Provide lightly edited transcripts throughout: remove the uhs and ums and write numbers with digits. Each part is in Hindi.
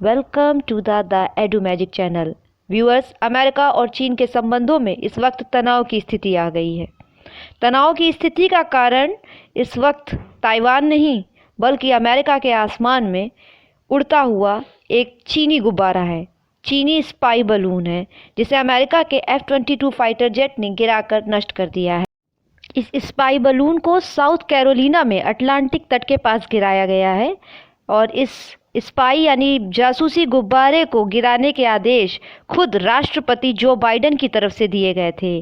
Welcome to the Edu Magic channel. Viewers, America और चीन के संबंधों में इस वक्त तनाव की स्थिति आ गई है। तनाव की स्थिति का कारण इस वक्त ताइवान नहीं बल्कि अमेरिका के आसमान में उड़ता हुआ एक चीनी गुब्बारा है। चीनी स्पाई बलून है जिसे अमेरिका के F-22 फाइटर जेट ने गिराकर नष्ट कर दिया है। इस स्पाई बलून को साउथ कैरोलिना में अटलांटिक तट के पास गिराया गया है और इस स्पाई यानी जासूसी गुब्बारे को गिराने के आदेश खुद राष्ट्रपति जो बाइडेन की तरफ से दिए गए थे।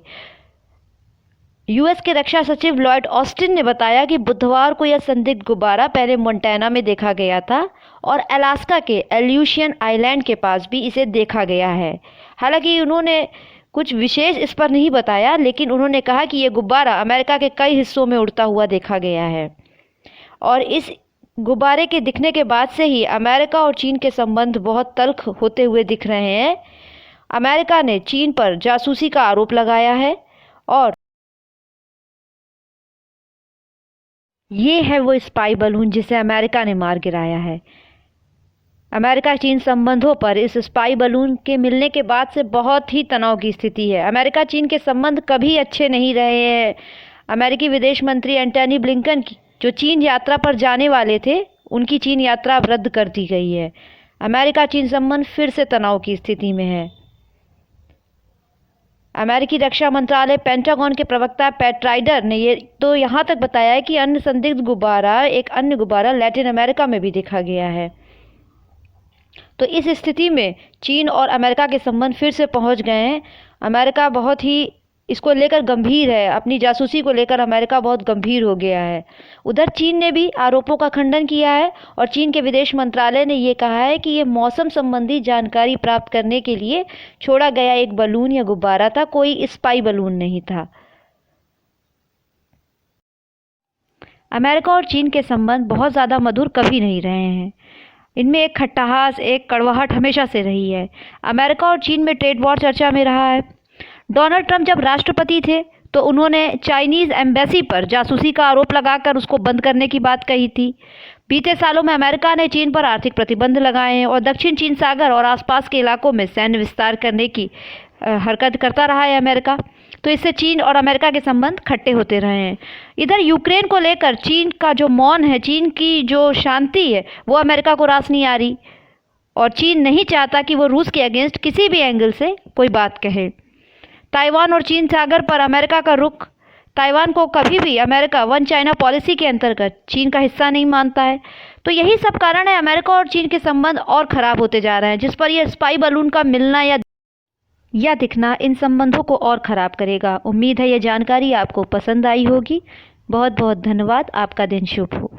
यूएस के रक्षा सचिव लॉयड ऑस्टिन ने बताया कि बुधवार को यह संदिग्ध गुब्बारा पहले मोंटाना में देखा गया था और अलास्का के एल्यूशियन आइलैंड के पास भी इसे देखा गया है। हालांकि उन्होंने कुछ विशेष इस पर नहीं बताया, लेकिन उन्होंने कहा कि यह गुब्बारा अमेरिका के कई हिस्सों में उड़ता हुआ देखा गया है और इस गुब्बारे के दिखने के बाद से ही अमेरिका और चीन के संबंध बहुत तल्ख होते हुए दिख रहे हैं। अमेरिका ने चीन पर जासूसी का आरोप लगाया है और ये है वो स्पाई बलून जिसे अमेरिका ने मार गिराया है। अमेरिका चीन संबंधों पर इस स्पाई बलून के मिलने के बाद से बहुत ही तनाव की स्थिति है। अमेरिका चीन के संबंध कभी अच्छे नहीं रहे हैं। अमेरिकी विदेश मंत्री एंटनी ब्लिंकन की जो चीन यात्रा पर जाने वाले थे, उनकी चीन यात्रा अब रद्द कर दी गई है। अमेरिका चीन संबंध फिर से तनाव की स्थिति में है। अमेरिकी रक्षा मंत्रालय पेंटागन के प्रवक्ता पैट राइडर ने ये तो यहाँ तक बताया है कि अन्य संदिग्ध गुब्बारा एक अन्य गुब्बारा लैटिन अमेरिका में भी देखा गया है। तो इस स्थिति में चीन और अमेरिका के संबंध फिर से पहुंच गए हैं। अमेरिका बहुत ही इसको लेकर गंभीर है। अपनी जासूसी को लेकर अमेरिका बहुत गंभीर हो गया है। उधर चीन ने भी आरोपों का खंडन किया है और चीन के विदेश मंत्रालय ने ये कहा है कि ये मौसम संबंधी जानकारी प्राप्त करने के लिए छोड़ा गया एक बलून या गुब्बारा था, कोई स्पाई बलून नहीं था। अमेरिका और चीन के संबंध बहुत ज़्यादा मधुर कभी नहीं रहे हैं। इनमें एक खट्टाहास, एक कड़वाहट हमेशा से रही है। अमेरिका और चीन में ट्रेड वॉर चर्चा में रहा है। डोनाल्ड ट्रंप जब राष्ट्रपति थे तो उन्होंने चाइनीज़ एम्बेसी पर जासूसी का आरोप लगाकर उसको बंद करने की बात कही थी। बीते सालों में अमेरिका ने चीन पर आर्थिक प्रतिबंध लगाए हैं और दक्षिण चीन सागर और आसपास के इलाकों में सैन्य विस्तार करने की हरकत करता रहा है अमेरिका। तो इससे चीन और अमेरिका के संबंध खट्टे होते रहे हैं। इधर यूक्रेन को लेकर चीन का जो मौन है, चीन की जो शांति है, वो अमेरिका को रास नहीं आ रही और चीन नहीं चाहता कि वो रूस के अगेंस्ट किसी भी एंगल से कोई बात कहे। ताइवान और चीन सागर पर अमेरिका का रुख, ताइवान को कभी भी अमेरिका वन चाइना पॉलिसी के अंतर्गत चीन का हिस्सा नहीं मानता है। तो यही सब कारण है अमेरिका और चीन के संबंध और ख़राब होते जा रहे हैं, जिस पर यह स्पाई बलून का मिलना या दिखना इन संबंधों को और ख़राब करेगा। उम्मीद है ये जानकारी आपको पसंद आई होगी। बहुत बहुत धन्यवाद। आपका दिन शुभ हो।